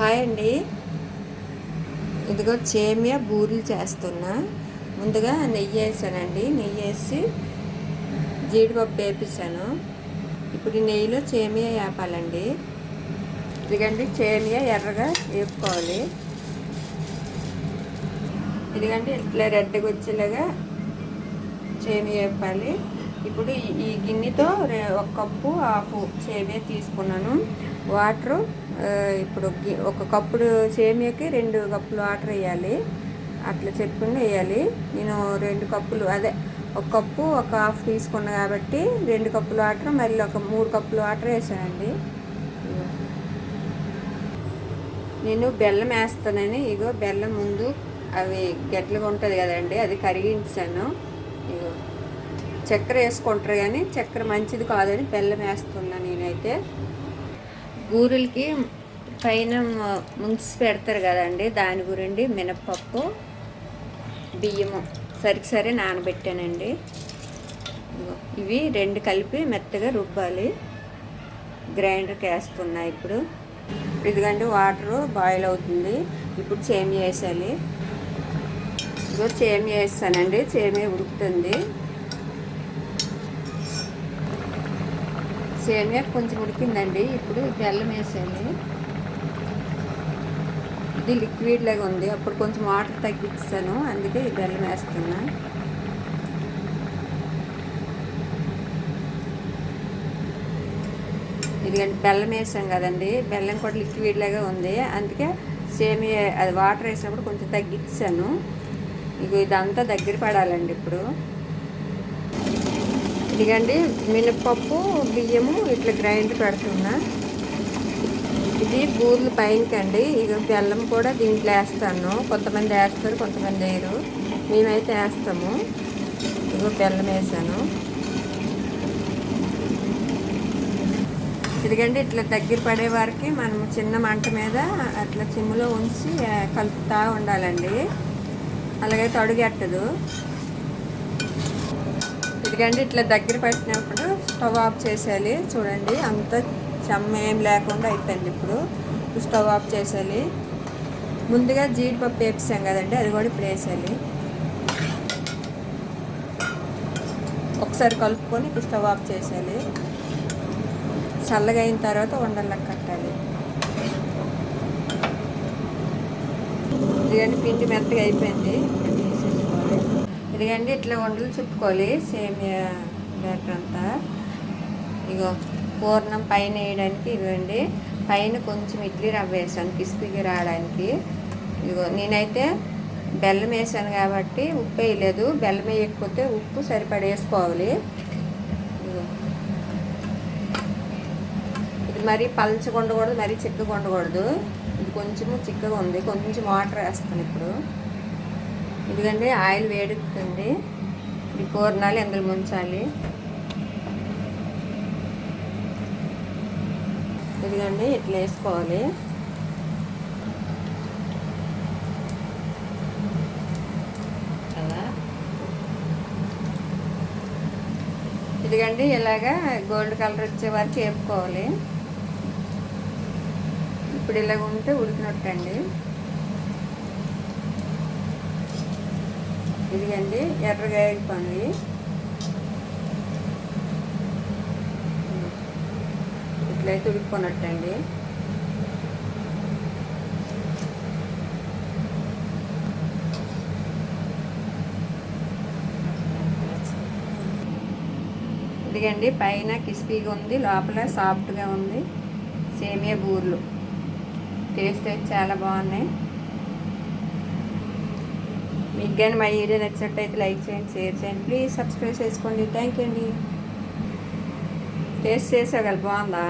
Hi అండి. ఇదిగో సేమియా బూరెలు చేస్తున్నా. ముందుగా నెయ్యి వేసానండి. నెయ్యి వేసి జీడిపప్పు వేపించాను. ఇప్పుడు ఈ నెయ్యిలో సేమియా వేపాలండి. ఇదిగండి సేమియా ఎర్రగా వేపుకోవాలి. ఇదిగండి ఇట్లా రెడ్గా వచ్చేలాగా సేమియా వేపాలి. ఇప్పుడు ఈ గిన్నెతో 1 కప్పు హాఫ్ సేమియా తీసుకున్నాను. వాటరు ఇప్పుడు 1 కప్పుడు సేమియాకి 2 కప్పులు వాటర్ వేయాలి. అట్లా చెప్పుకుని వేయాలి. నేను 2 కప్పులు అదే 1 కప్పు 1 హాఫ్ తీసుకున్నా కాబట్టి 2 కప్పులు వాటర్, మళ్ళీ ఒక 3 కప్పులు వాటర్ వేసానండి. నేను బెల్లం వేస్తానని ఇగో బెల్లం ముందు అవి గట్లుగా ఉంటుంది కదండి, అది కరిగించాను. ఇగో చక్కెర వేసుకుంటారు కానీ చక్కెర మంచిది కాదని బెల్లం వేస్తున్నాను నేనైతే. బూరెలకి పైన ముంచి పెడతారు కదండి, దాని గురించి మినప్పప్పు బియ్యము సరి నానబెట్టానండి. ఇవి 2 కలిపి మెత్తగా రుబ్బాలి. గ్రైండర్కి వేస్తున్నా ఇప్పుడు. ఇదిగండి వాటరు బాయిల్ అవుతుంది. ఇప్పుడు సేమియా వేసాలి. ఇదిగో సేమియా వేస్తానండి. సేమియా ఉడుకుతుంది. సేమియా కొంచెం ఉడికిందండి. ఇప్పుడు బెల్లం వేసాలి. ఇది లిక్విడ్ లాగా ఉంది. అప్పుడు కొంచెం వాటర్ తగ్గిస్తాను, అందుకే ఈ బెల్లం వేస్తున్నా. ఇదిగండి బెల్లం వేసాం కదండి, బెల్లం కూడా లిక్విడ్ లాగా ఉంది, అందుకే సేమియా అది వాటర్ వేసినప్పుడు కొంచెం తగ్గించాను. ఇదంతా దగ్గర పడాలండి. ఇప్పుడు ఇదిగండి మినప్పప్పు బియ్యము ఇట్లా గ్రైండ్ పెడుతున్నా. ఇది బూర్లు పైనకండి. ఇక బెల్లం కూడా దీంట్లో వేస్తాను. కొంతమంది వేస్తారు, కొంతమంది వేయరు. మేమైతే వేస్తాము. ఇగో బెల్లం వేసాను. ఇదిగండి ఇట్లా దగ్గర పడే వారికి మనం చిన్న మంట మీద అట్లా చిమ్ములో ఉంచి కలుపుతూ ఉండాలండి. అలాగైతే అడుగెట్టదు. ఇదిగండి ఇట్లా దగ్గర పెట్టినప్పుడు స్టవ్ ఆఫ్ చేసేయాలి. చూడండి అంత చెమ్మ ఏం లేకుండా అయిపోయింది. ఇప్పుడు స్టవ్ ఆఫ్ చేసేయాలి. ముందుగా జీడిపప్పు వేసాం కదండి, అది కూడా ఇప్పుడు వేసేయాలి. ఒకసారి కలుపుకొని ఇప్పుడు స్టవ్ ఆఫ్ చేసేయాలి. చల్లగా అయిన తర్వాత ఉండలకు కట్టాలి. ఇదిగండి పిండి మెత్తగా అయిపోయింది. తీసేసుకోవాలి. ఇదిగండి ఇట్లా ఉండలు చుట్టుకోవాలి సేమియా బ్యాటర్ అంతా. ఇగో పూర్ణం పైన వేయడానికి ఇదిగండి పైన కొంచెం ఇడ్లీ రవ్వ వేసాను క్రిస్పీగా రావడానికి. ఇదిగో నేనైతే బెల్లం వేసాను కాబట్టి ఉప్పు వేయలేదు. బెల్లం వేయకపోతే ఉప్పు సరిపడా వేసుకోవాలి. ఇదిగో ఇది మరీ పల్చగా ఉండకూడదు, మరీ చిక్కగా ఉండకూడదు. ఇది కొంచెము చిక్కగా ఉంది. కొంచెం వాటర్ వేస్తాను ఇప్పుడు. ఇదిగండి ఆయిల్ వేడుతుంది. ఈ పూర్ణాలు ఎందులో ముంచాలి. ఇదిగండి ఇట్లా వేసుకోవాలి. ఇదిగండి ఇలాగా గోల్డ్ కలర్ వచ్చే వరకు వేపుకోవాలి. ఇప్పుడు ఇలాగ ఉంటే ఉడికినట్టండి. ఇదిగండి ఎర్రగా అయిపోయింది. ఇట్లయితే ఉడికిపోయినట్టండి. ఇదిగండి పైన క్రిస్పీగా ఉంది, లోపల సాఫ్ట్గా ఉంది. సేమియా బూర్లు టేస్ట్ అయితే చాలా బాగున్నాయి. మీకు కానీ మా వీడియో నచ్చినట్టయితే లైక్ చేయండి, షేర్ చేయండి, ప్లీజ్ సబ్స్క్రైబ్ చేసుకోండి. థ్యాంక్ యూ అండి. టేస్ట్ చేసేవాళ్ళు బాగుందా?